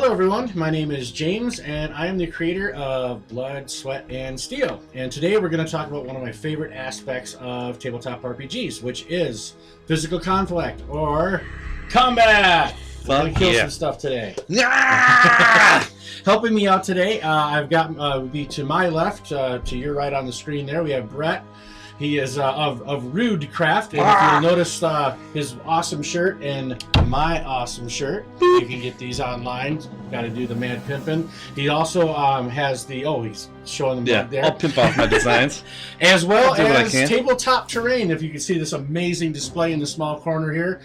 Hello everyone, my name is James and I am the creator of Blood, Sweat, and Steel. And today we're going to talk about one of my favorite aspects of tabletop RPGs, which is physical conflict or combat. We're going to kill some stuff today. Helping me out today, I've got to my left, to your right on the screen there, we have Brett. He is of Rude Craft, and if you'll notice his awesome shirt and my awesome shirt, you can get these online. Got to do the mad pimping. He also has the he's showing them right there. I'll pimp off my designs, as well as tabletop terrain. If you can see this amazing display in the small corner here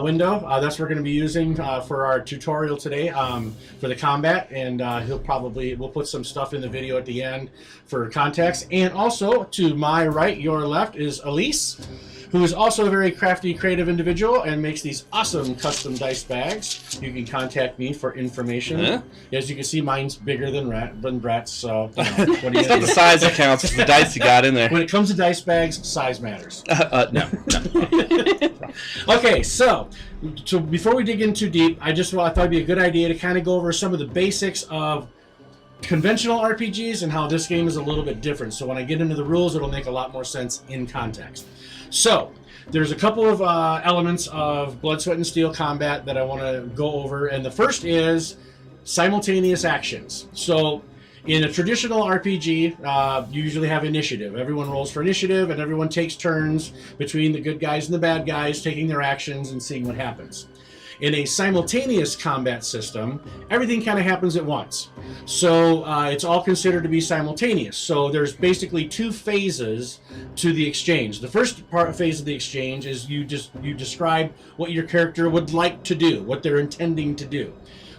window, that's what we're going to be using for our tutorial today for the combat, and we'll put some stuff in the video at the end for context. And also to my right, your left, is Elise, who is also a very crafty, creative individual and makes these awesome custom dice bags. You can contact me for information. As you can see, mine's bigger than Brett's, so what do you It's not the size that counts, it's the dice you got in there. When it comes to dice bags, size matters. No. Okay, so before we dig in too deep, I thought it'd be a good idea to kind of go over some of the basics of conventional RPGs and how this game is a little bit different. So when I get into the rules, it'll make a lot more sense in context. So there's a couple of elements of Blood, Sweat, and Steel combat that I want to go over, and the first is simultaneous actions. So in a traditional RPG, you usually have initiative. Everyone rolls for initiative, and everyone takes turns between the good guys and the bad guys, taking their actions and seeing what happens. In a simultaneous combat system, everything kind of happens at once. So it's all considered to be simultaneous. So there's basically two phases to the exchange. The first phase of the exchange is you describe what your character would like to do, what they're intending to do.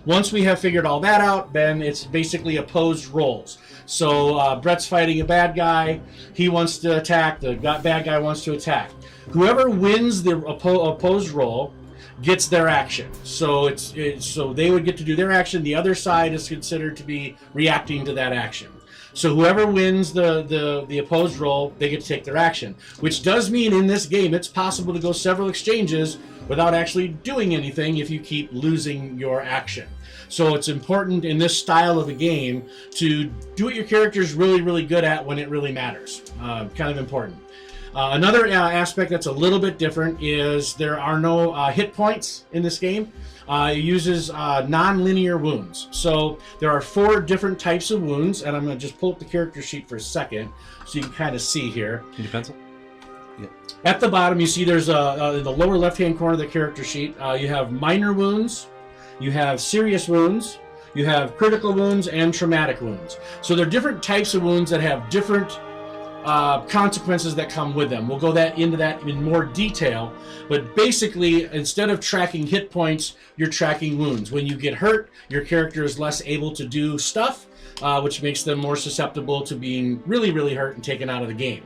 Once we have figured all that out, then it's basically opposed roles. So Brett's fighting a bad guy. He wants to attack. The bad guy wants to attack. Whoever wins the opposed role gets their action. So so they would get to do their action. The other side is considered to be reacting to that action. So whoever wins the opposed role, they get to take their action. Which does mean in this game it's possible to go several exchanges without actually doing anything if you keep losing your action. So it's important in this style of a game to do what your character is really, really good at when it really matters. Kind of important. Another aspect that's a little bit different is there are no hit points in this game. It uses non-linear wounds. So there are 4 different types of wounds, and I'm going to just pull up the character sheet for a second so you can kind of see here. Need a pencil? Yeah. At the bottom, you see there's in the lower left-hand corner of the character sheet, you have minor wounds, you have serious wounds, you have critical wounds, and traumatic wounds. So there are different types of wounds that have different consequences that come with them. We'll go into that in more detail, but basically instead of tracking hit points, you're tracking wounds. When you get hurt, your character is less able to do stuff, which makes them more susceptible to being really, really hurt and taken out of the game.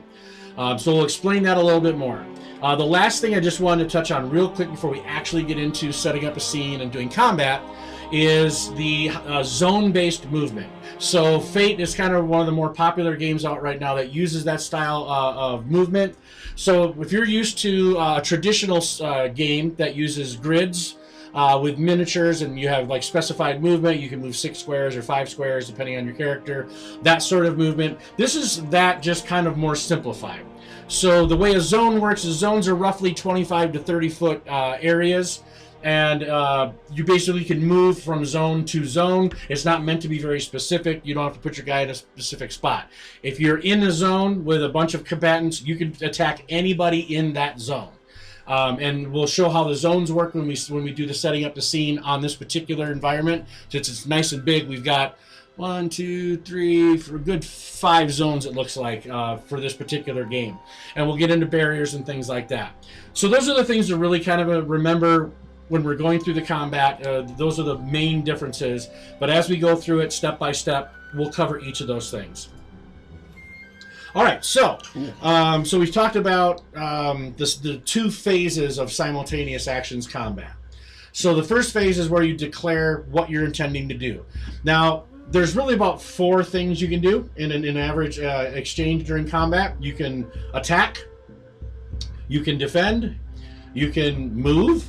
So we'll explain that a little bit more. The last thing I just wanted to touch on real quick before we actually get into setting up a scene and doing combat is the zone-based movement. So Fate is kind of one of the more popular games out right now that uses that style of movement. So if you're used to a traditional game that uses grids with miniatures and you have like specified movement, you can move 6 squares or 5 squares depending on your character, that sort of movement. This is that just kind of more simplified. So the way a zone works is zones are roughly 25 to 30 foot areas. And you basically can move from zone to zone. It's not meant to be very specific. You don't have to put your guy in a specific spot. If you're in a zone with a bunch of combatants, you can attack anybody in that zone. And we'll show how the zones work when we do the setting up the scene on this particular environment. Since it's nice and big, we've got 1, 2, 3, for a good 5 zones it looks like for this particular game. And we'll get into barriers and things like that. So those are the things to really kind of remember when we're going through the combat. Those are the main differences, but as we go through it step by step, we'll cover each of those things. All right, so so we've talked about the 2 phases of simultaneous actions combat. So the first phase is where you declare what you're intending to do. Now there's really about 4 things you can do in an average exchange during combat. You can attack, you can defend, you can move,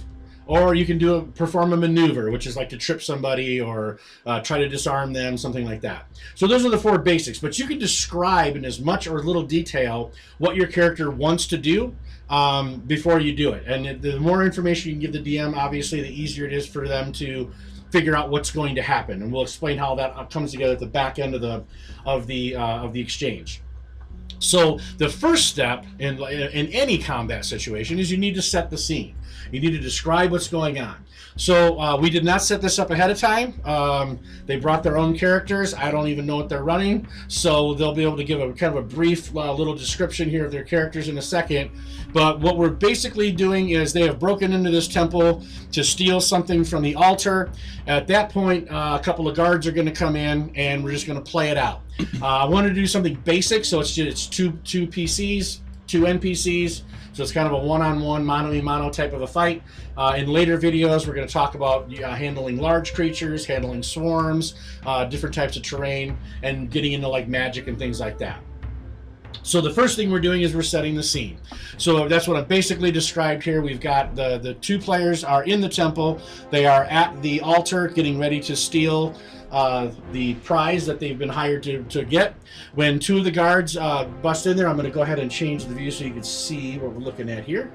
or you can perform a maneuver, which is like to trip somebody or try to disarm them, something like that. So those are the 4 basics, but you can describe in as much or little detail what your character wants to do before you do it. And the more information you can give the DM, obviously, the easier it is for them to figure out what's going to happen. And we'll explain how that comes together at the back end of the exchange. So the first step in any combat situation is you need to set the scene. You need to describe what's going on. So we did not set this up ahead of time. They brought their own characters. I don't even know what they're running. So they'll be able to give a kind of a brief little description here of their characters in a second. But what we're basically doing is they have broken into this temple to steal something from the altar. At that point, a couple of guards are going to come in, and we're just going to play it out. I wanted to do something basic, so it's two PCs, 2 NPCs. So it's kind of a one-on-one, mano-a-mano type of a fight. In later videos, we're going to talk about handling large creatures, handling swarms, different types of terrain, and getting into like magic and things like that. So the first thing we're doing is we're setting the scene. So that's what I've basically described here. We've got the 2 players are in the temple. They are at the altar getting ready to steal the prize that they've been hired to get. When 2 of the guards bust in there, I'm going to go ahead and change the view so you can see what we're looking at here.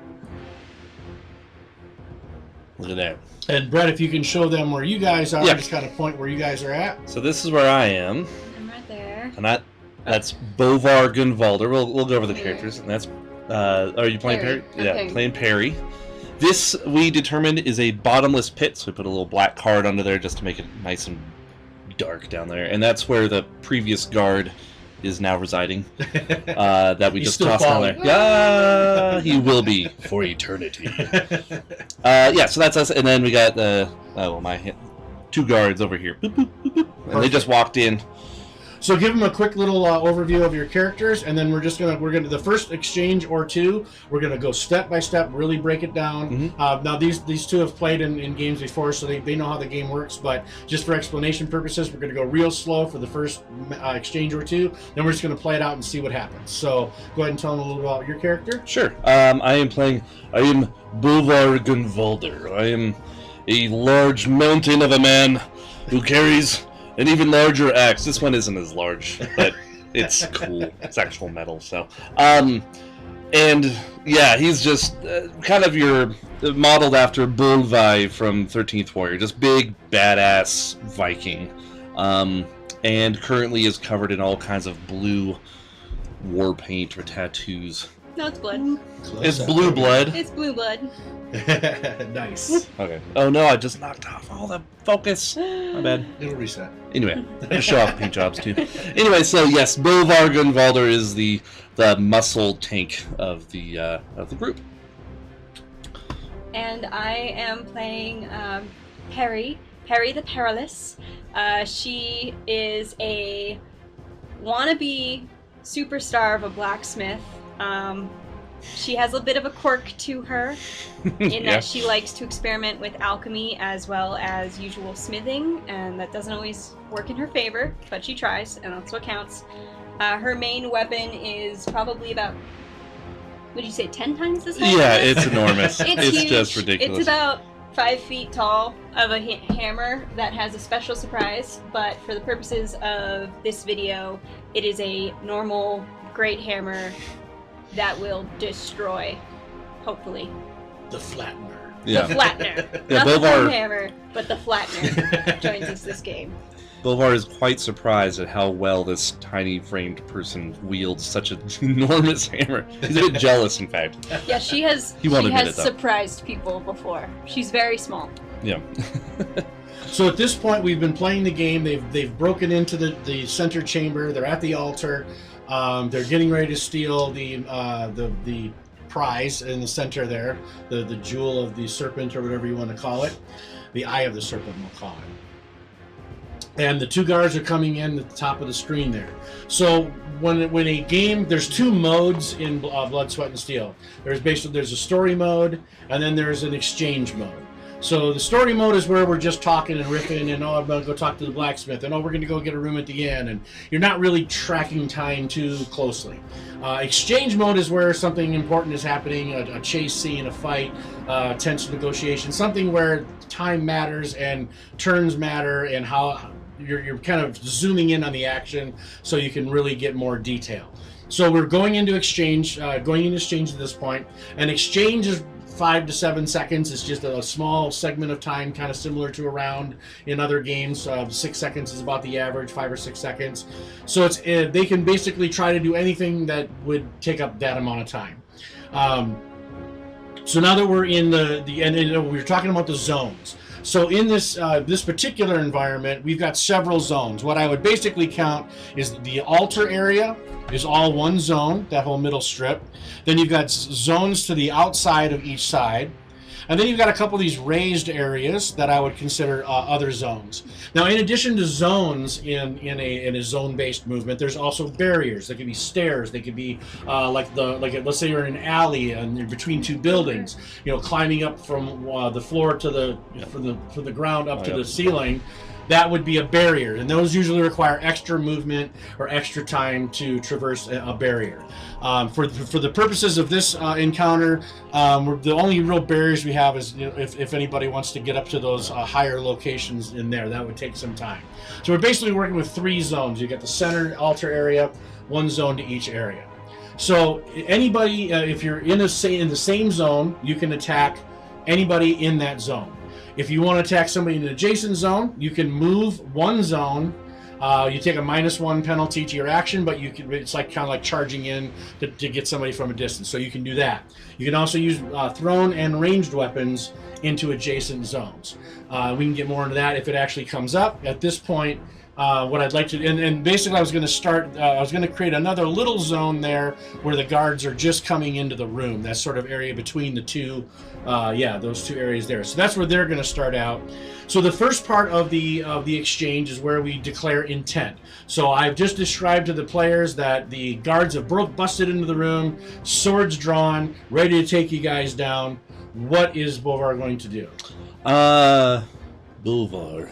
Look at that. And Brett, if you can show them where you guys are, Yeah. just kind of point where you guys are at. So this is where I am. I'm right there. And that's Bovar Gunvalder. We'll go over the Perry. characters. And that's are you playing Perry? Perry. Yeah, Okay. playing Perry. This we determined is a bottomless pit, so we put a little black card under there just to make it nice and dark down there. And that's where the previous guard is now residing. That we He's just still tossed down falling. there. Yeah, he will be for eternity. Yeah, so that's us. And then we got my 2 guards over here. Boop, boop, boop, boop. And they just walked in. So give them a quick little overview of your characters, and then we're gonna the first exchange or 2. We're gonna go step by step, really break it down. Now these 2 have played in games before, so they know how the game works. But just for explanation purposes, we're gonna go real slow for the first exchange or 2. Then we're just gonna play it out and see what happens. So go ahead and tell them a little about your character. Sure. I am Bovar Gunvalder. I am a large mountain of a man who carries an even larger axe. This one isn't as large, but it's cool. It's actual metal, so. And yeah, he's just kind of your modeled after Bolvi from 13th Warrior, just big badass Viking, and currently is covered in all kinds of blue war paint or tattoos. No, it's blood. It's blue blood. It's blue blood. Nice. Okay. Oh no, I just knocked off all the focus. My bad. It'll reset. Anyway, I show off paint jobs too. Anyway, so yes, Bovar Gunvalder is the muscle tank of the group. And I am playing Perry the Perilous. She is a wannabe superstar of a blacksmith. She has a bit of a quirk to her in Yeah. that she likes to experiment with alchemy as well as usual smithing, and that doesn't always work in her favor, but she tries, and that's what counts. Her main weapon is probably about, would you say 10 times this height? Yeah, it's enormous. It's It's huge. just ridiculous. It's about 5 feet tall of a hammer that has a special surprise, but for the purposes of this video, it is a normal great hammer that will destroy, hopefully, The flattener. Yeah. the flattener. Yeah, Not the Bovar- foam hammer, but the flattener joins us this game. Bovar is quite surprised at how well this tiny framed person wields such an enormous hammer. He's a bit jealous, in fact. Yeah, she has He won't admit it, though. surprised people before. She's very small. Yeah. So at this point, we've been playing the game. They've broken into the center chamber. They're at the altar. They're getting ready to steal the prize in the center there, the jewel of the serpent, or whatever you want to call it, the eye of the serpent, we'll call it. And the 2 guards are coming in at the top of the screen there. So when a game, there's 2 modes in Blood, Sweat, and Steel. There's a story mode, and then there's an exchange mode. So the story mode is where we're just talking and riffing, and I'm gonna go talk to the blacksmith, and we're gonna go get a room at the inn, and you're not really tracking time too closely. Exchange mode is where something important is happening, a chase scene, a fight, tense negotiation, something where time matters and turns matter, and how you're kind of zooming in on the action so you can really get more detail. So we're going into exchange at this point, and exchange is 5 to 7 seconds. It's just a small segment of time, kind of similar to a round in other games. 6 seconds is about the average, 5 or 6 seconds. So they can basically try to do anything that would take up that amount of time. So now that we're in and we were talking about the zones. So in this particular environment, we've got several zones. What I would basically count is the altar area is all one zone, that whole middle strip. Then you've got zones to the outside of each side. And then you've got a couple of these raised areas that I would consider other zones. Now, in addition to zones in a zone-based movement, there's also barriers. There could be stairs. They could be let's say you're in an alley and you're between two buildings. Climbing up from the floor to the ground up to the ceiling. That would be a barrier, and those usually require extra movement or extra time to traverse a barrier. For the purposes of this encounter, the only real barriers we have is if anybody wants to get up to those higher locations in there, that would take some time. So we're basically working with 3 zones. You get the center altar area, 1 zone to each area. So anybody, if you're in the same zone, you can attack anybody in that zone. If you want to attack somebody in an adjacent zone, you can move 1 zone. You take a -1 penalty to your action, but it's kind of like charging in to get somebody from a distance. So you can do that. You can also use thrown and ranged weapons into adjacent zones. We can get more into that if it actually comes up. At this point, what I'd like to, and basically I was going to create another little zone there where the guards are just coming into the room. That sort of area between the two, those 2 areas there. So that's where they're going to start out. So the first part of the exchange is where we declare intent. So I've just described to the players that the guards have busted into the room, swords drawn, ready to take you guys down. What is Bolvar going to do? Bolvar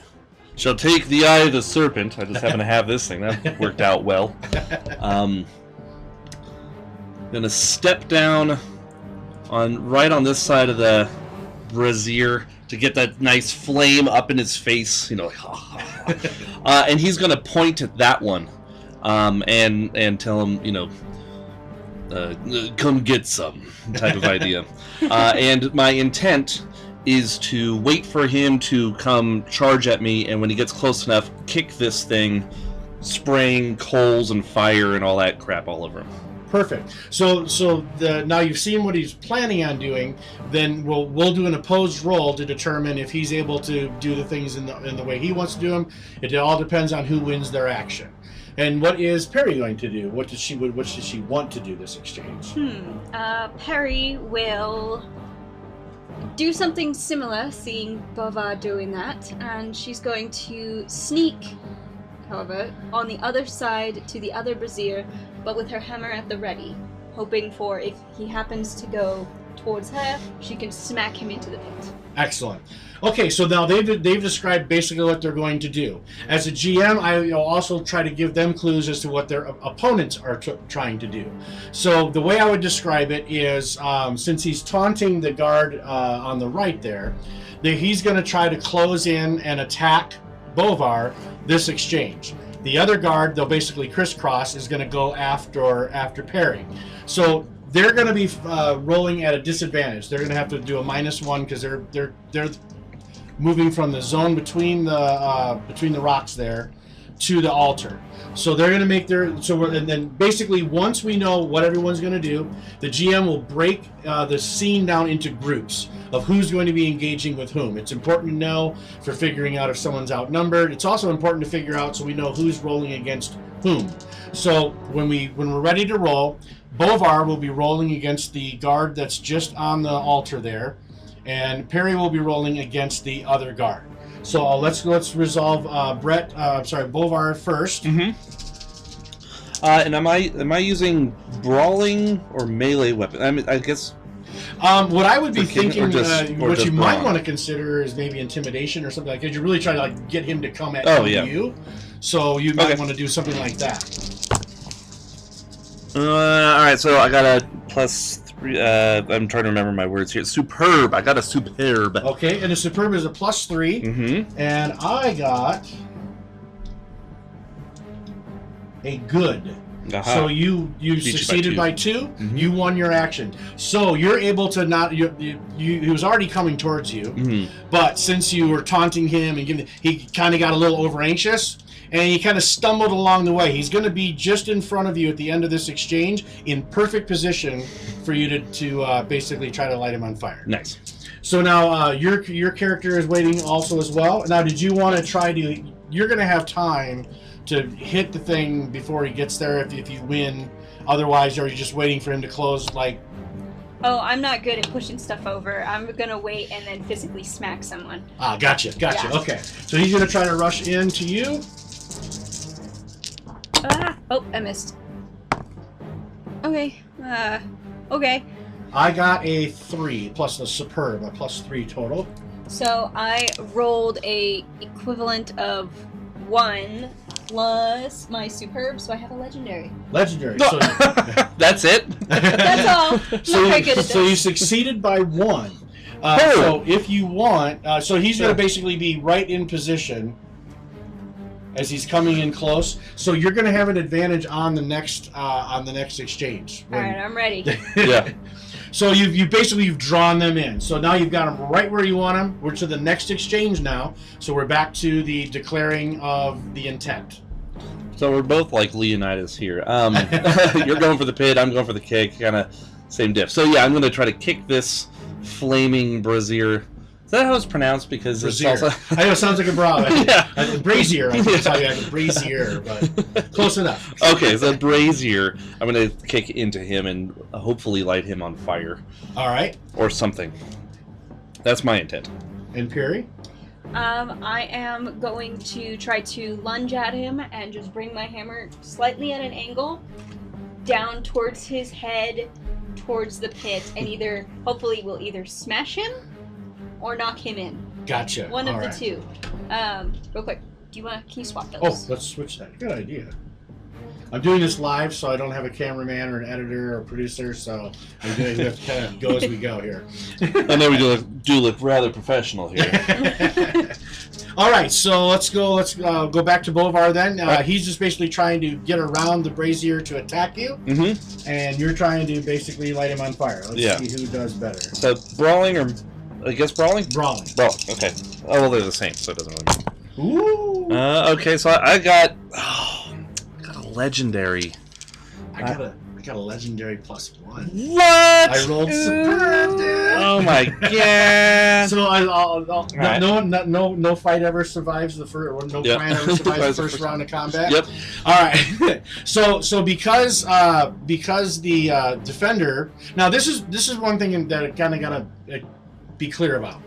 shall take the eye of the serpent. I just happen to have this thing. That worked out well. Gonna step down right on this side of the brazier to get that nice flame up in his face, and he's gonna point at that one, and tell him, come get some type of idea. And my intent is to wait for him to come charge at me, and when he gets close enough, kick this thing, spraying coals and fire and all that crap all over him. Perfect. So now you've seen what he's planning on doing. Then we'll do an opposed roll to determine if he's able to do the things in the way he wants to do them. It all depends on who wins their action. And what is Perry going to do? What does she want to do this exchange? Perry will do something similar, seeing Bolvar doing that, and she's going to sneak, however, on the other side to the other brazier, but with her hammer at the ready, hoping for, if he happens to go towards her, she can smack him into the pit. Excellent. Okay, so now they've described basically what they're going to do. As a GM, I also try to give them clues as to what their opponents are trying to do. So the way I would describe it is, since he's taunting the guard on the right there, he's going to try to close in and attack Bolvar this exchange. The other guard, they'll basically crisscross, is going to go after Perry. So they're going to be rolling at a disadvantage. They're going to have to do a -1 because they're moving from the zone between the rocks there to the altar. So they're going to make and then basically once we know what everyone's going to do, the GM will break the scene down into groups of who's going to be engaging with whom. It's important to know for figuring out if someone's outnumbered. It's also important to figure out so we know who's rolling against whom. So when we're ready to roll, Bolvar will be rolling against the guard that's just on the altar there, and Perry will be rolling against the other guard. So let's resolve Bolvar first. Mm-hmm. And am I using brawling or melee weapon? I guess. What I would be For King, thinking, or just- or what just you might Braun? want to consider is maybe intimidation or something like that. You're really trying to like get him to come at you. So you might Okay. want to do something like that. All right, so I got a +3. I'm trying to remember my words here. Superb. I got a superb. Okay, and the superb is a +3, Mm-hmm. and I got a good. Uh-huh. So you you by succeeded 2. by 2. Mhm. You won your action. So you're able to not. He was already coming towards you, Mhm. but since you were taunting him and giving, he kind of got a little over anxious, and he kind of stumbled along the way. He's going to be just in front of you at the end of this exchange, in perfect position for you to basically try to light him on fire. Nice. So now your character is waiting also as well. Now, did you want to try to? You're going to have time to hit the thing before he gets there if you win. Otherwise, are you just waiting for him to close? Like, Oh, I'm not good at pushing stuff over. I'm gonna wait and then physically smack someone. gotcha. Yeah. Okay, so he's going to try to rush into you. Oh, I missed. Okay. Okay. I got a 3 plus the superb, a +3 total. So I rolled a equivalent of 1 plus my superb, so I have a legendary. Legendary. No. So, That's it. That's all. Not very good at so you this. succeeded by 1. Oh. So if you want, so he's going Yeah. to basically be right in position as he's coming in close. So you're going to have an advantage on the next exchange. All right, I'm ready. Yeah. So you've drawn them in. So now you've got them right where you want them. We're to the next exchange now. So we're back to the declaring of the intent. So we're both like Leonidas here. You're going for the pit. I'm going for the kick. Kind of same diff. So yeah, I'm going to try to kick this flaming brazier. Is that how it's pronounced? Because Brazier. it's also I know it sounds like a bra. Yeah. Brazier. I can tell you like a brazier, but close enough. okay. So brazier. I'm going to kick into him and hopefully light him on fire All right. or something. That's my intent. And Perry? I am going to try to lunge at him and just bring my hammer slightly at an angle down towards his head, towards the pit, and hopefully will either smash him or knock him in. Gotcha. One of All the right. two. Real quick, can you swap those? Oh, let's switch that. Good idea. I'm doing this live, so I don't have a cameraman or an editor or producer, so we have to kind of go as we go here. I know we do look rather professional here. All right, so let's go back to Bovar then. Right. He's just basically trying to get around the brazier to attack you, Mm-hmm. and you're trying to basically light him on fire. Let's Yeah. see who does better. So brawling or I guess brawling? Brawling. Brawling. Okay. Oh well, they're the same, so it doesn't really matter. Ooh! Okay, so I got a legendary. I got a legendary +1. What? I rolled superb, dude. Oh my god! So I'll Right. no fight ever survives the first, or no Yep. plan ever survives the First first round of combat. Yep. All right. so because the defender, now this is one thing that I kind of gotta be clear about.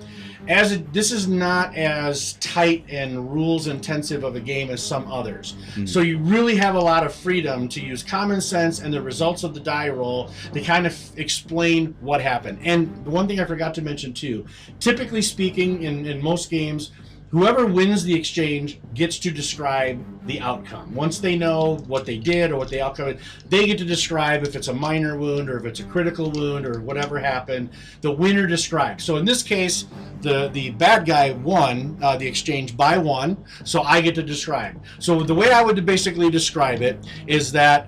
This is not as tight and rules intensive of a game as some others. So you really have a lot of freedom to use common sense and the results of the die roll to kind of explain what happened. And the one thing I forgot to mention too, typically speaking in most games, whoever wins the exchange gets to describe the outcome. Once they know what they did or what the outcome is, they get to describe if it's a minor wound or if it's a critical wound or whatever happened. The winner describes. So in this case, the bad guy won the exchange by 1, so I get to describe. So the way I would basically describe it is that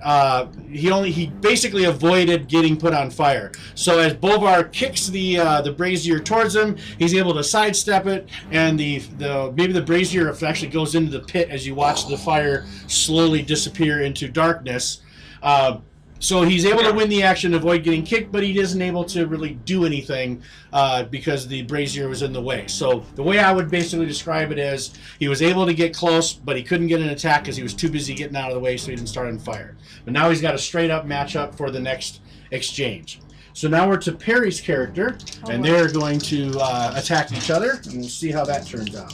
he basically avoided getting put on fire. So as Bovar kicks the brazier towards him, he's able to sidestep it, and maybe the brazier actually goes into the pit as you watch the fire slowly disappear into darkness. So he's able to win the action, avoid getting kicked, but he isn't able to really do anything because the brazier was in the way. So the way I would basically describe it is he was able to get close, but he couldn't get an attack because he was too busy getting out of the way, so he didn't start on fire. But now he's got a straight-up matchup for the next exchange. So now we're to Perry's character, and they're going to attack each other, and we'll see how that turns out.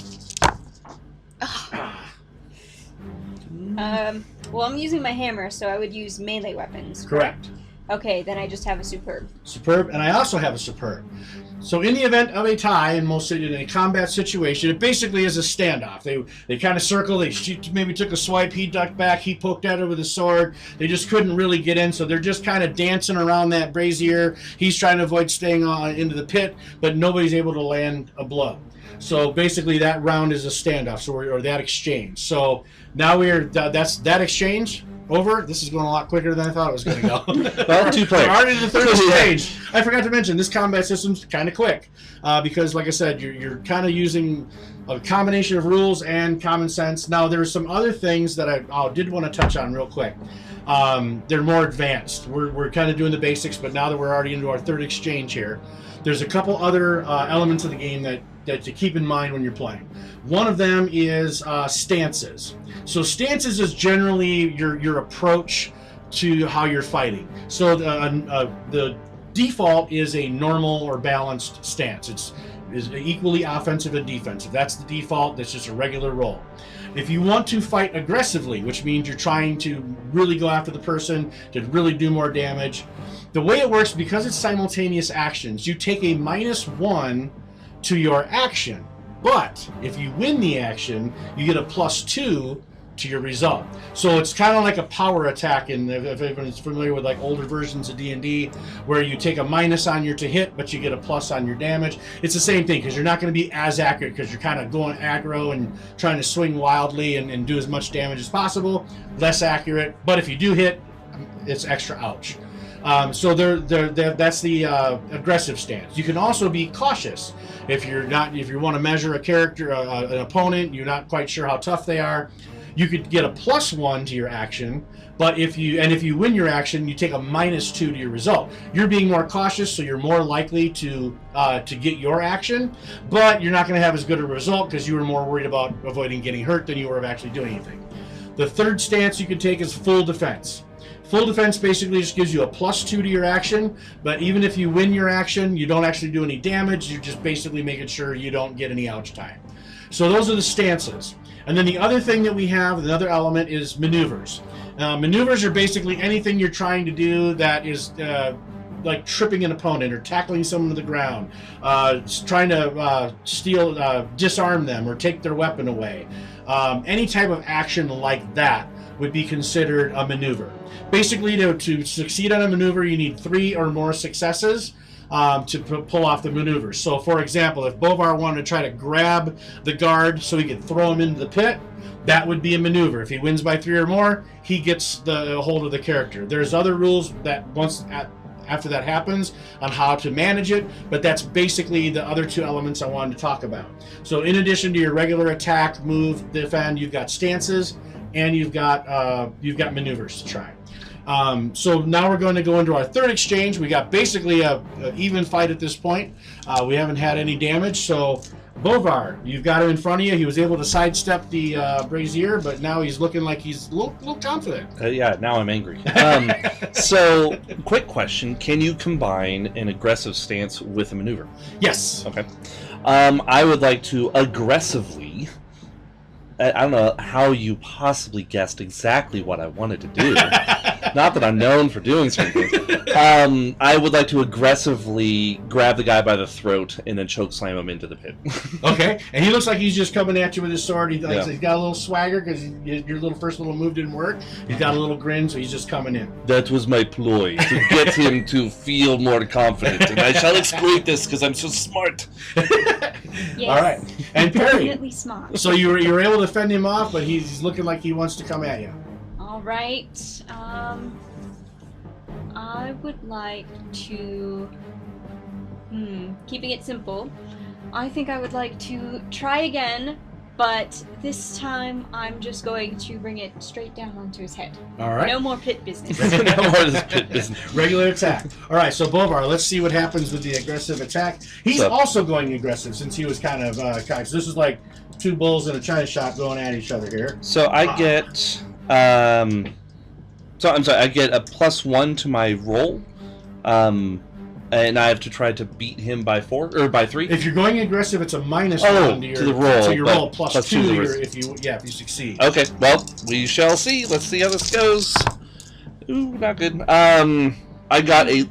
Well, I'm using my hammer, so I would use melee weapons. Correct. Okay, then I just have a superb. Superb, and I also have a superb. So in the event of a tie, in a combat situation, it basically is a standoff. They kind of circle. She maybe took a swipe. He ducked back. He poked at her with his sword. They just couldn't really get in, so they're just kind of dancing around that brazier. He's trying to avoid staying into the pit, but nobody's able to land a blow. So basically, that round is a standoff, or that exchange. So now that's that exchange. Over. This is going a lot quicker than I thought it was going to go. Well, 2 players. We're already in the third stage. I forgot to mention this combat system's kind of quick because, like I said, you're kind of using a combination of rules and common sense. Now, there's some other things that I did want to touch on real quick. They're more advanced. We're kind of doing the basics, but now that we're already into our third exchange here, there's a couple other elements of the game that to keep in mind when you're playing. One of them is stances. So stances is generally your approach to how you're fighting. So the default is a normal or balanced stance. It's equally offensive and defensive. That's the default. That's just a regular roll. If you want to fight aggressively, which means you're trying to really go after the person to really do more damage, the way it works, because it's simultaneous actions, you take a -1 to your action. But if you win the action, you get a +2 to your result. So it's kind of like a power attack, and if anyone's familiar with like older versions of D&D, where you take a minus on your to hit, but you get a plus on your damage. It's the same thing, because you're not going to be as accurate, because you're kind of going aggro and trying to swing wildly and do as much damage as possible. Less accurate, but if you do hit, it's extra ouch. So that's the aggressive stance. You can also be cautious if you want to measure a character, an opponent. You're not quite sure how tough they are. You could get a +1 to your action, but if you win your action, you take a -2 to your result. You're being more cautious, so you're more likely to get your action, but you're not going to have as good a result because you were more worried about avoiding getting hurt than you were of actually doing anything. The third stance you can take is full defense. Full defense basically just gives you a +2 to your action, but even if you win your action, you don't actually do any damage. You're just basically making sure you don't get any ouch time. So those are the stances. And then the other thing that we have, another element, is maneuvers. Maneuvers are basically anything you're trying to do that is like tripping an opponent or tackling someone to the ground, trying to disarm them or take their weapon away. Any type of action like that would be considered a maneuver. Basically, to succeed on a maneuver, you need 3 or more successes to pull off the maneuver. So, for example, if Bovar wanted to try to grab the guard so he could throw him into the pit, that would be a maneuver. If he wins by 3 or more, he gets the hold of the character. There's other rules that after that happens on how to manage it, but that's basically the other 2 elements I wanted to talk about. So in addition to your regular attack, move, defend, you've got stances, and you've got maneuvers to try. So now we're going to go into our third exchange. We got basically a even fight at this point. We haven't had any damage, so Bovar, you've got him in front of you. He was able to sidestep the brazier, but now he's looking like he's a little confident. Yeah, now I'm angry. So, quick question. Can you combine an aggressive stance with a maneuver? Yes. Okay. I would like to aggressively... I don't know how you possibly guessed exactly what I wanted to do. Not that I'm known for doing certain things. I would like to aggressively grab the guy by the throat and then choke slam him into the pit. Okay, and he looks like he's just coming at you with his sword. He's got a little swagger because your first little move didn't work. He's got a little grin, so he's just coming in. That was my ploy, to get him to feel more confident. And I shall exploit this because I'm so smart. Yes. All right, and Perry. Definitely smart. So you were able to fend him off, but he's looking like he wants to come at you. All right. I would like to, keeping it simple, I think I would like to try again, but this time I'm just going to bring it straight down onto his head. All right. No more pit business. No more of this pit business. Regular attack. All right, so Bovar, let's see what happens with the aggressive attack. He's also going aggressive since he was kind of so this is like 2 bulls in a china shop going at each other here. So I get I get a +1 to my roll, and I have to try to beat him by 4 or by 3. If you're going aggressive, it's a -1 to the roll. To your roll plus +2 2 if you succeed. Okay, well, we shall see. Let's see how this goes. Ooh, not good. I got a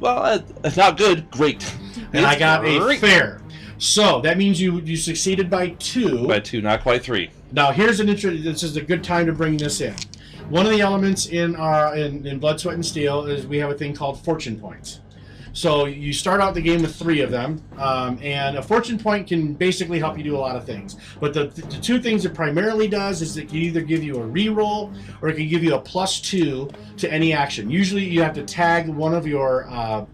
not good, great, and I got a great. fair. So that means you succeeded by 2. By 2, not quite 3. Now here's an intro. This is a good time to bring this in. One of the elements in Blood, Sweat, and Steel is we have a thing called fortune points. So you start out the game with 3 of them, and a fortune point can basically help you do a lot of things. But the 2 things it primarily does is it can either give you a reroll or it can give you a +2 to any action. Usually you have to tag one of your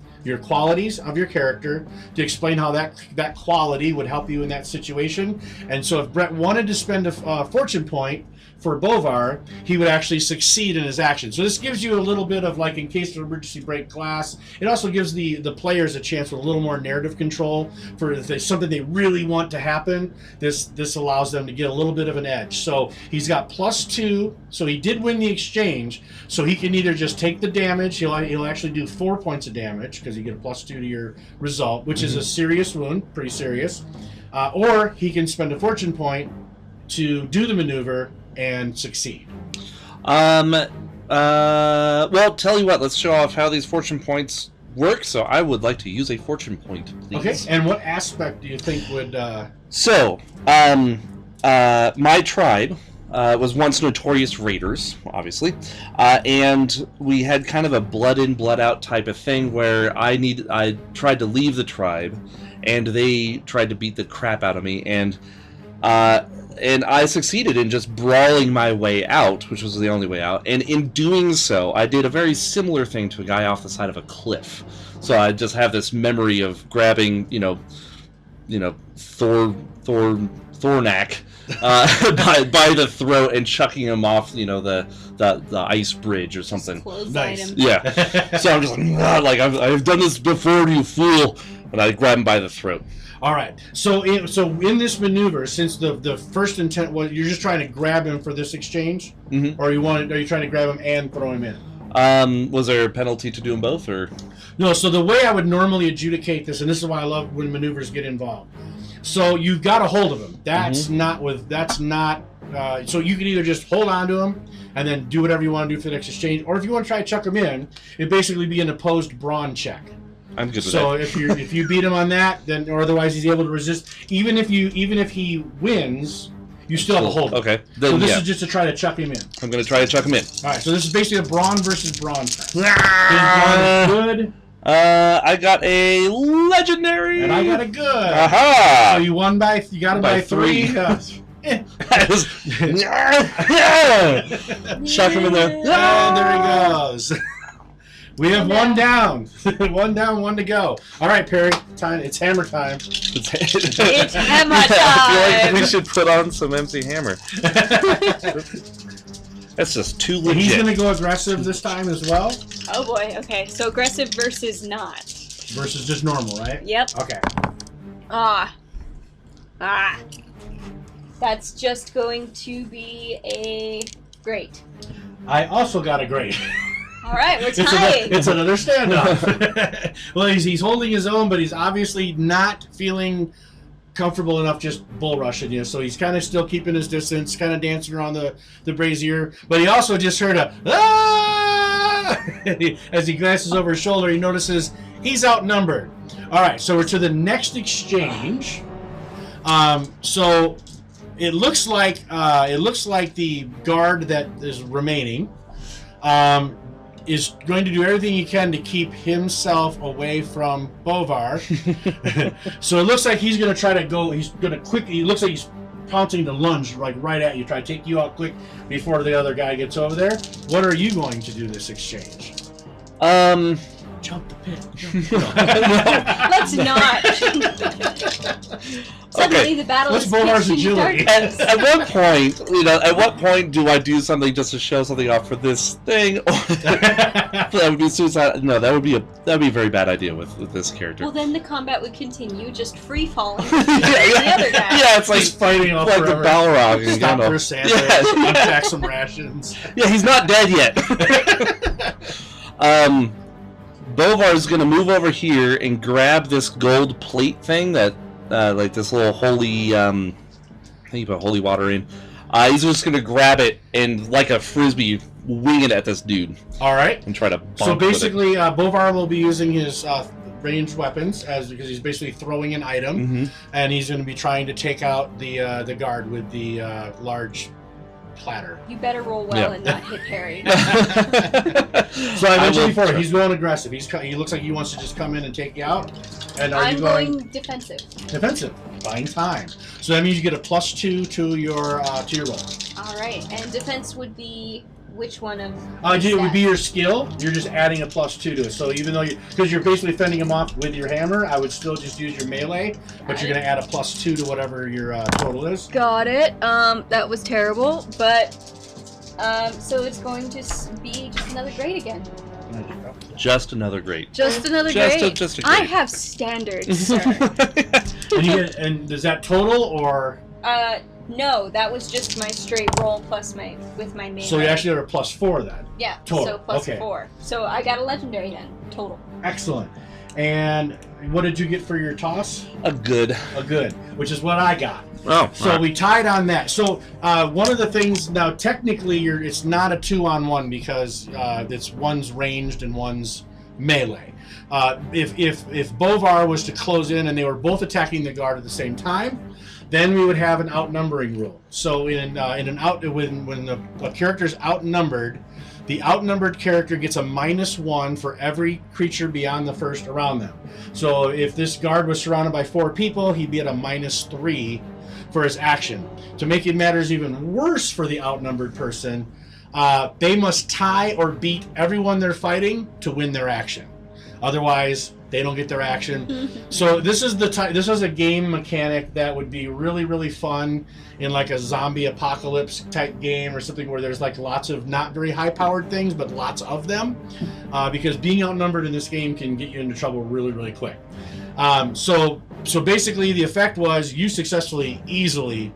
qualities of your character to explain how that quality would help you in that situation. And so if Brett wanted to spend a fortune point for Bovar, he would actually succeed in his action. So this gives you a little bit of, like, in case of emergency break glass. It also gives the players a chance with a little more narrative control for if there's something they really want to happen. This allows them to get a little bit of an edge. So he's got +2, so he did win the exchange. So he can either just take the damage, he'll actually do 4 points of damage because you get a +2 to your result, which is a serious wound, pretty serious. Or he can spend a fortune point to do the maneuver and succeed. Well, tell you what, let's show off how these fortune points work. So I would like to use a fortune point, please. Okay, and what aspect do you think would... So, my tribe was once notorious raiders, obviously, and we had kind of a blood in, blood out type of thing where I tried to leave the tribe, and they tried to beat the crap out of me, and I succeeded in just brawling my way out, which was the only way out. And in doing so, I did a very similar thing to a guy off the side of a cliff. So I just have this memory of grabbing, Thornak by the throat and chucking him off, the ice bridge or something. Nice. Yeah. So I'm just like, I've done this before, you fool. And I grab him by the throat. All right. So in this maneuver, since the first intent was you're just trying to grab him for this exchange, or are you trying to grab him and throw him in? Was there a penalty to do them both, or? No. So the way I would normally adjudicate this, and this is why I love when maneuvers get involved. So you've got a hold of him. That's not. So you can either just hold on to him and then do whatever you want to do for the next exchange, or if you want to try to chuck him in, it'd basically be an opposed brawn check. I'm good with so that. if you beat him on that, then or otherwise he's able to resist. Even if he wins, you still have a hold. Okay. Then, so this yeah. is just to try to chuck him in. I'm going to try to chuck him in. All right. So this is basically a brawn versus brawn test. Is brawn good? I got a legendary, and I got a good. Aha! So you got him by 3. Chuck him in there. And there he goes. We have one down. One to go. All right, Perry. It's hammer time. It's hammer I feel time. like we should put on some MC Hammer. That's just too legit. He's going to go aggressive this time as well? Oh boy, okay. So aggressive versus not. Versus just normal, right? Yep. Okay. That's just going to be a great. I also got a great. All right, we're tied. It's another standoff. Well, he's holding his own, but he's obviously not feeling comfortable enough just bull rushing you. So he's kind of still keeping his distance, kind of dancing around the brazier. But he also just heard a ah! As he glances over his shoulder, he notices he's outnumbered. All right, so we're to the next exchange. So it looks like the guard that is remaining is going to do everything he can to keep himself away from Bovar. So it looks like he's going to try to go. He's going to quickly. It looks like he's pouncing to lunge right at you, try to take you out quick before the other guy gets over there. What are you going to do this exchange? Jump the pit. Let's not. Suddenly Okay. the battle What's is Bovar's pitched into agility? darkness. At what point do I do something just to show something off for this thing? That would be suicide. No, that would be a very bad idea with this character. Well, then the combat would continue, just free falling to the other guy. Yeah, it's like He's fighting off like the forever. Balrog. and, Stop you know. for a sandwich. Yeah. Unpack some rations. Yeah, he's not dead yet. Bovar's gonna move over here and grab this gold plate thing that, like this little holy, I think you put holy water in. He's just gonna grab it and, like a frisbee, wing it at this dude All right. and try to. So bonk with it. basically, Bovar will be using his ranged weapons because he's basically throwing an item, Mhm. and he's going to be trying to take out the guard with the large platter. You better roll well Yeah. and not hit Perry. So I mentioned will before, try. he's going aggressive. He looks like he wants to just come in and take you out. And are I'm you going going defensive. defensive? Buying time. So that means you get a +2 to your roll. All right, and defense would be which one of? It would that? be your skill. You're just adding a +2 to it. So even though because you're basically fending him off with your hammer, I would still just use your melee, but you're going to add a +2 to whatever your total is. Got it. That was terrible, but so it's going to be just another grade again. Just another great. Just another Just a- grade. just a I grade. have standards, sir. And does that total or No, that was just my straight roll plus my melee. so you actually are a +4 then? yeah, total, so plus okay. 4. So I got a legendary then total. Excellent. And what did you get for your toss? A good. A good, which is what I got. Oh. So we tied on that. So one of the things now, technically, it's not a 2-on-1 because one's ranged and one's melee. If Bovar was to close in and they were both attacking the guard at the same time, then we would have an outnumbering rule. So when a character is outnumbered, the outnumbered character gets a -1 for every creature beyond the first around them. So if this guard was surrounded by 4 people, he'd be at a -3 for his action. To make it matters even worse for the outnumbered person, they must tie or beat everyone they're fighting to win their action. Otherwise, they don't get their action. So this is a game mechanic that would be really, really fun in like a zombie apocalypse type game or something where there's like lots of not very high powered things, but lots of them. Because being outnumbered in this game can get you into trouble really, really quick. So basically the effect was you successfully, easily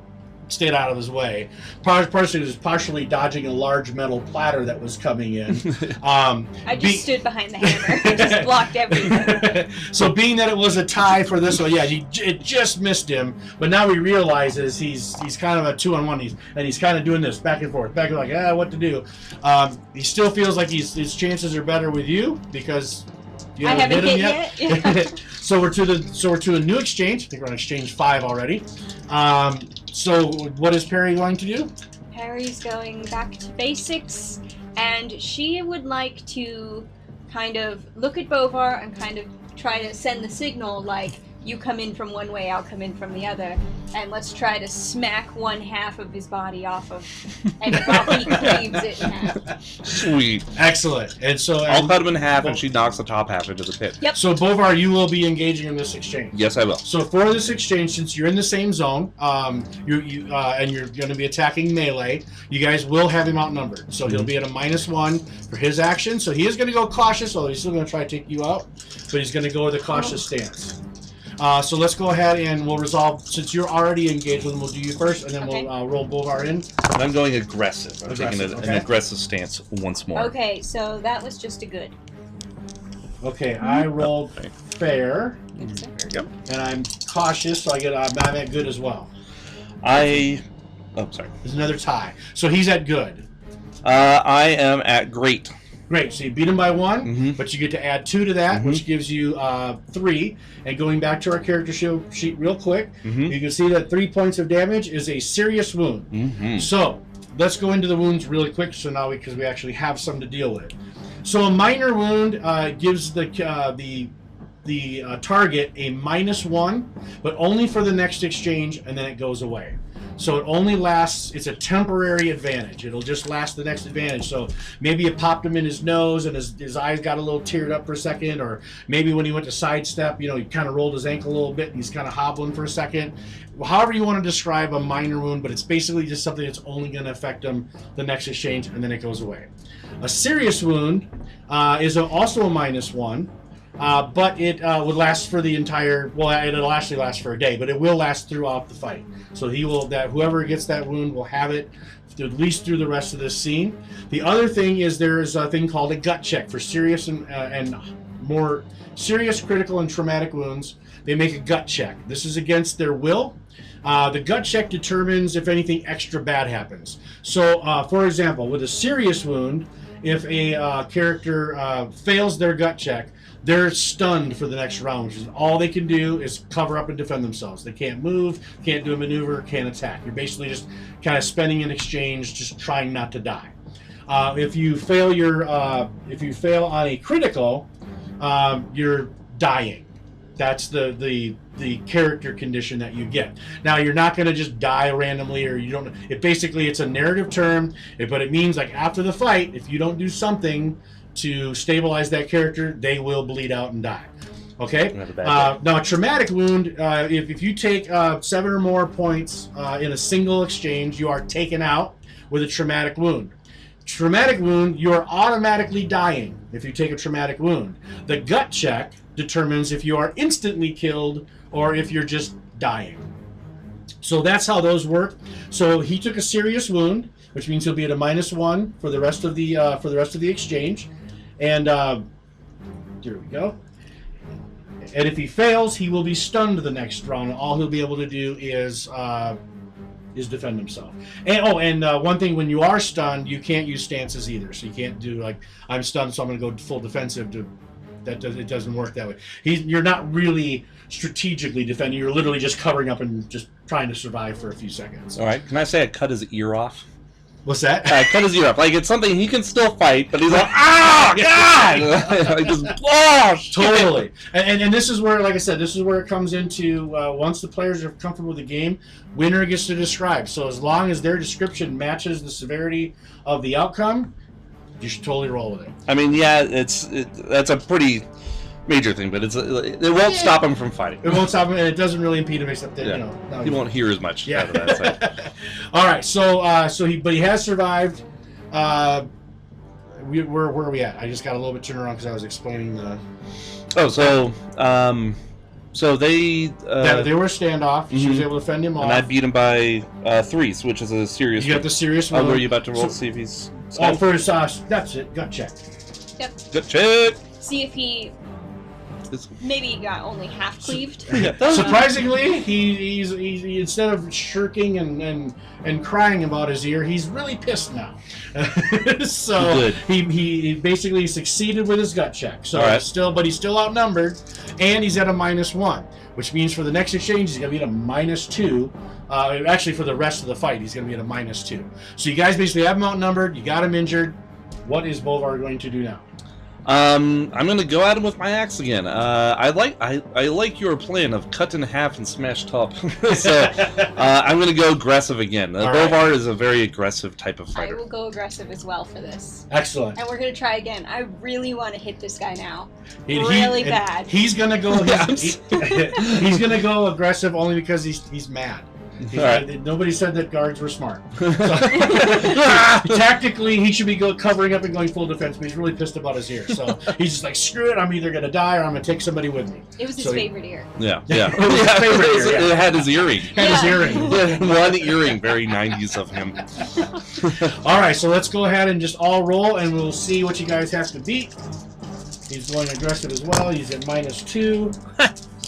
stayed out of his way. Partially was partially dodging a large metal platter that was coming in. I just stood behind the hammer, just blocked everything. So being that it was a tie for this one, yeah, it just missed him. But now he realizes he's kind of a 2-on-1. He's kind of doing this back and forth, like what to do. He still feels like his chances are better with you because you I haven't hit him hit yet. So we're to a new exchange. I think we're on exchange 5 already. So what is Perry going to do? Perry's going back to basics, and she would like to kind of look at Bovar and kind of try to send the signal like, you come in from one way, I'll come in from the other, and let's try to smack one half of his body off of, and while he cleaves it in half. Sweet. Excellent. And so I'll cut him in half, and she knocks the top half into the pit. Yep. So Bovar, you will be engaging in this exchange. Yes, I will. So for this exchange, since you're in the same zone, and you're going to be attacking melee, you guys will have him outnumbered. So he'll be at a -1 for his action. So he is going to go cautious, although he's still going to try to take you out, but he's going to go with a cautious stance. So let's go ahead and we'll resolve, since you're already engaged with him, we'll do you first, and then we'll roll Bovar in. And I'm going aggressive. I'm taking an Okay. aggressive stance once more. Okay, so that was just a good. Okay, I rolled fair, There you go. and I'm cautious, so I'm at good as well. Oh, sorry. There's another tie. So he's at good. I am at great. Great, so you beat him by 1, Mhm. but you get to add 2 to that, which gives you 3. And going back to our character sheet real quick, you can see that 3 points of damage is a serious wound. So let's go into the wounds really quick. So now because we actually have some to deal with. So a minor wound gives the target a -1, but only for the next exchange, and then it goes away. So it only lasts, it's a temporary advantage. It'll just last the next advantage. So maybe it popped him in his nose and his eyes got a little teared up for a second, or maybe when he went to sidestep, he kind of rolled his ankle a little bit and he's kind of hobbling for a second. However you want to describe a minor wound, but it's basically just something that's only going to affect him the next exchange, and then it goes away. A serious wound is also a -1. But it would last for the entire. Well, it'll actually last for a day, but it will last throughout the fight. So whoever gets that wound will have it at least through the rest of this scene. The other thing is there's a thing called a gut check for serious and more serious, critical, and traumatic wounds. They make a gut check. This is against their will. The gut check determines if anything extra bad happens. So, for example, with a serious wound, if a character fails their gut check, they're stunned for the next round, which is all they can do is cover up and defend themselves. They can't move, can't do a maneuver, can't attack. You're basically just kind of spending an exchange, just trying not to die. If you fail on a critical, you're dying. That's the character condition that you get. Now you're not going to just die randomly, or you don't. It's a narrative term, but it means like after the fight, if you don't do something to stabilize that character, they will bleed out and die. Okay. Now a traumatic wound, if you take 7 or more points in a single exchange, you are taken out with a traumatic wound. Traumatic wound, you are automatically dying if you take a traumatic wound. The gut check determines if you are instantly killed or if you're just dying. So that's how those work. So he took a serious wound, which means he'll be at a -1 for the rest of the exchange. And here we go. And if he fails, he will be stunned the next round. And all he'll be able to do is defend himself. And one thing, when you are stunned, you can't use stances either. So you can't do like, I'm stunned, so I'm going to go full defensive. It doesn't work that way. You're not really strategically defending. You're literally just covering up and just trying to survive for a few seconds. All right. Can I say I cut his ear off? What's that? Cut his ear off. Like, it's something he can still fight, but he's like, oh, God! Like, just, oh, totally. And this is where, like I said, this is where it comes into, once the players are comfortable with the game, winner gets to describe. So as long as their description matches the severity of the outcome, you should totally roll with it. I mean, yeah, that's a pretty major thing, but it won't stop him from fighting. It won't stop him, and it doesn't really impede him, except that he won't hear as much out of that side. All right, so he has survived. Where are we at? I just got a little bit turned around because I was explaining the. Oh, so they were standoff. She was able to fend him off, and I beat him by 3, which is a serious. You got the serious one. Were you about to roll to see if he's? First, that's it. Gut check. Yep. Gut check. See if he maybe got only half cleaved. Surprisingly, he instead of shirking and crying about his ear, he's really pissed now. So good. He basically succeeded with his gut check. So right. but he's still outnumbered, and he's at a -1, which means for the next exchange he's gonna be at a -2. Actually, for the rest of the fight, he's gonna be at a -2. So you guys basically have him outnumbered. You got him injured. What is Bolvar going to do now? I'm gonna go at him with my axe again. I like your plan of cut in half and smash top. So I'm gonna go aggressive again. Bolvar is a very aggressive type of fighter. I will go aggressive as well for this. Excellent. And we're gonna try again. I really want to hit this guy now. Really bad. He's gonna go. He's gonna go aggressive only because he's mad. Right. Nobody said that guards were smart. So, tactically, he should be covering up and going full defense, but he's really pissed about his ear. So he's just like, screw it, I'm either going to die or I'm going to take somebody with me. It was his favorite ear. Yeah. It was his favorite ear. It had his earring. One earring, very 90s of him. All right, so let's go ahead and just all roll, and we'll see what you guys have to beat. He's going aggressive as well. He's at -2.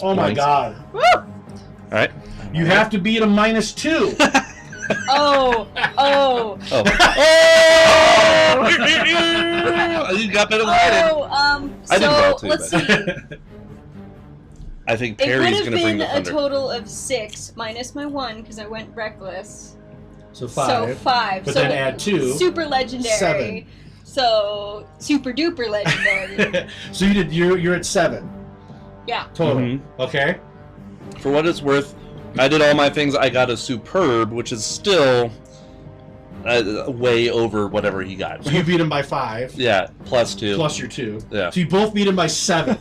Oh, my God. Woo! All right. You have to beat a -2. Oh! You got better than I did. I did well too. Let's see. I think Perry's going to bring the It would have been a thunder. total of 6 minus my 1 because I went reckless. So 5. But so then add 2. Super legendary. 7. So super duper legendary. So you're at 7. Yeah. Total. Mm-hmm. Okay. For what it's worth, I did all my things. I got a superb, which is still way over whatever he got. So you beat him by 5. Yeah, +2. Plus your 2. Yeah. So you both beat him by 7.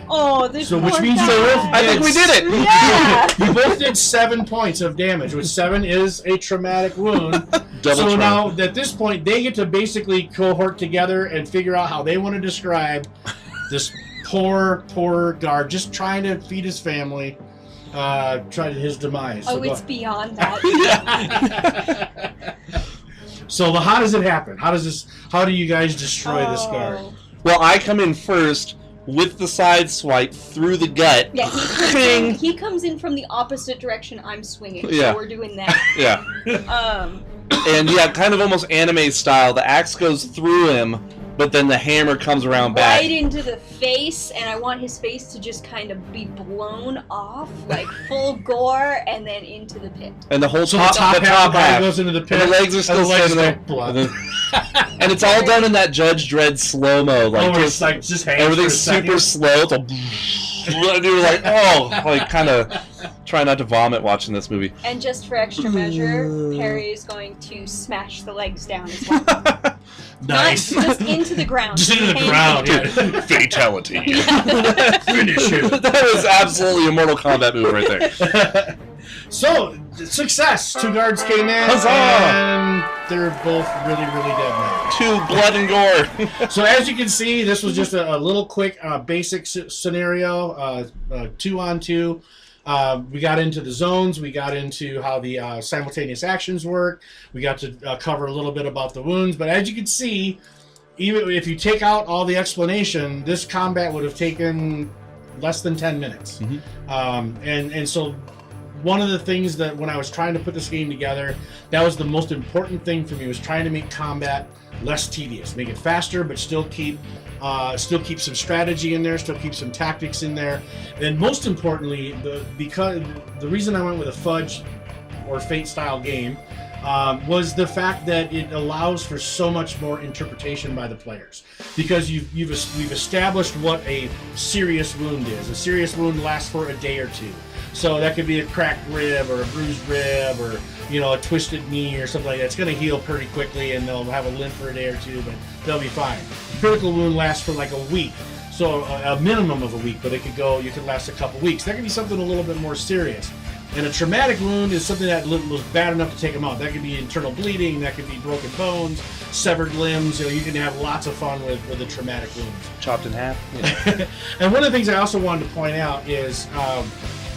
Oh, this. So which poor means guy. I think we did it. Yeah. You both did 7 points of damage, which 7 is a traumatic wound. Double so trauma. now at this point, they get to basically cohort together and figure out how they want to describe this poor guard, just trying to feed his family. Try his demise. Oh, it's beyond that. So how does it happen? How do you guys destroy this guard? Oh. Well, I come in first with the side swipe through the gut. Yeah, Bing! he comes in from the opposite direction I'm swinging, Yeah. so we're doing that. Yeah. And yeah, kind of almost anime style. The axe goes through him, but then the hammer comes around back. Right into the face, and I want his face to just kind of be blown off, like full gore, and then into the pit. And the whole So top, the top half of the body goes into the pit. and the legs are still and the legs standing there. go blood. And, then- and it's all done in that Judge Dredd slow mo, like Oh, just it's like just hangs everything's for a super second. slow. It's and you're like, oh, like kind of try not to vomit watching this movie. And just for extra measure, Perry is going to smash the legs down as well. Nice. Not just into the ground. Just into the ground, yeah. Fatality. Finish him. That was absolutely a Mortal Kombat move right there. So, success. 2 guards came in, Huzzah! and they're both really, really dead now. 2 blood and gore. So as you can see, this was just a little quick basic scenario, 2-on-2. We got into the zones, we got into how the simultaneous actions work, we got to cover a little bit about the wounds, but as you can see, even if you take out all the explanation, this combat would have taken less than 10 minutes. And so one of the things that when I was trying to put this game together, that was the most important thing for me, was trying to make combat less tedious, make it faster, but still keep some strategy in there, still keep some tactics in there, and most importantly, because the reason I went with a Fudge or Fate style game was the fact that it allows for so much more interpretation by the players, because we've established what a serious wound is. A serious wound lasts for a day or 2. So that could be a cracked rib or a bruised rib or, you know, a twisted knee or something like that. It's going to heal pretty quickly and they'll have a limp for a day or 2, but they'll be fine. Critical wound lasts for like a week. So a minimum of a week, but you could last a couple weeks. That could be something a little bit more serious. And a traumatic wound is something that was bad enough to take them out. That could be internal bleeding, that could be broken bones, severed limbs. You know, you can have lots of fun with the traumatic wounds. Chopped in half. Yeah. And one of the things I also wanted to point out is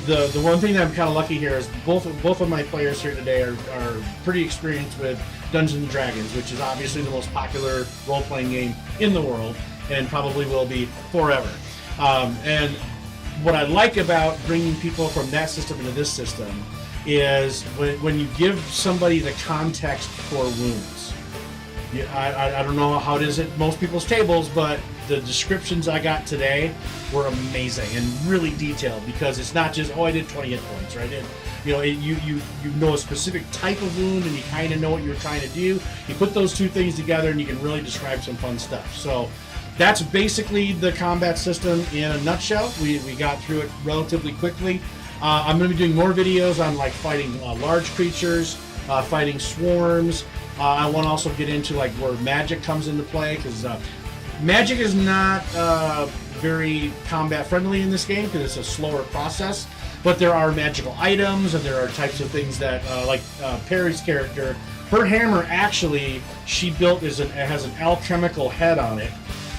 the one thing that I'm kind of lucky here is both of my players here today are pretty experienced with Dungeons & Dragons, which is obviously the most popular role-playing game in the world and probably will be forever. And what I like about bringing people from that system into this system is when you give somebody the context for wounds. I don't know how it is at most people's tables, but the descriptions I got today were amazing and really detailed, because it's not just, I did 20 hit points, right? You know a specific type of wound and you kind of know what you're trying to do. You put those two things together and you can really describe some fun stuff. So that's basically the combat system in a nutshell. We got through it relatively quickly. I'm going to be doing more videos on like fighting large creatures, fighting swarms. I want to also get into like where magic comes into play, because magic is not very combat friendly in this game because it's a slower process. But there are magical items and there are types of things that, like Perry's character, her hammer actually she built has an alchemical head on it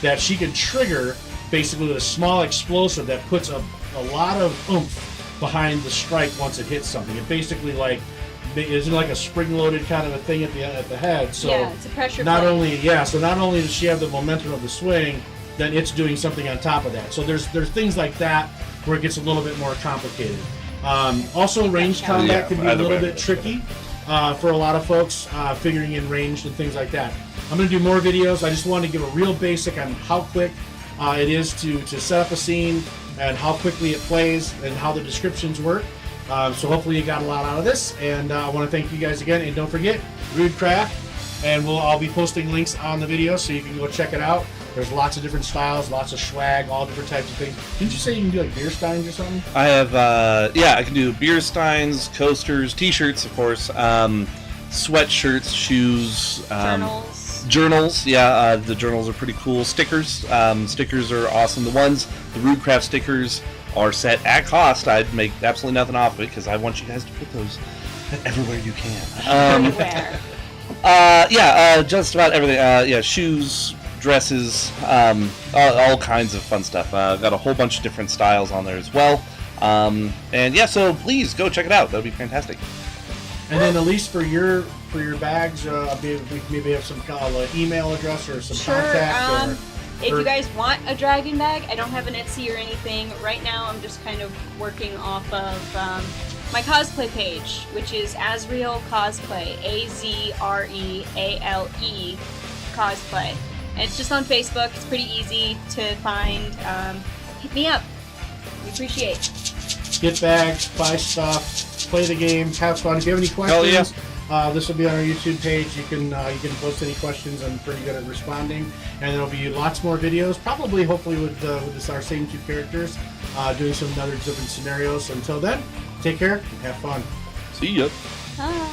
that she can trigger basically with a small explosive that puts a lot of oomph behind the strike once it hits something. It basically like isn't like a spring-loaded kind of a thing at the head. So yeah, it's a pressure not plate. only does she have the momentum of the swing, then it's doing something on top of that. So there's things like that where it gets a little bit more complicated. Also, ranged combat can be a little bit tricky for a lot of folks, figuring in range and things like that. I'm going to do more videos. I just wanted to give a real basic on how quick it is to set up a scene and how quickly it plays and how the descriptions work. So hopefully you got a lot out of this, and I want to thank you guys again. And don't forget, Rudecraft, and I'll be posting links on the video so you can go check it out. There's lots of different styles, lots of swag, all different types of things. Didn't you say you can do like beer steins or something? I have, I can do beer steins, coasters, t-shirts, of course, sweatshirts, shoes, journals. Yeah, the journals are pretty cool. Stickers, stickers are awesome. The Rudecraft stickers are set at cost. I'd make absolutely nothing off of it because I want you guys to put those everywhere you can. Everywhere. Just about everything. Shoes, dresses, all kinds of fun stuff. Got a whole bunch of different styles on there as well. So please go check it out. That would be fantastic. And then at least for your bags, maybe have some email address or some contact. If you guys want a dragon bag, I don't have an Etsy or anything. Right now I'm just kind of working off of my cosplay page, which is Azreal Cosplay, AZREALE Cosplay. And it's just on Facebook. It's pretty easy to find. Hit me up. We appreciate it. Get bags, buy stuff, play the game, have fun. If you have any Hell yeah. questions, this will be on our YouTube page. You can post any questions. I'm pretty good at responding, and there'll be lots more videos. Probably, hopefully, with our same two characters, doing some other different scenarios. So until then, take care, have fun. See ya. Bye.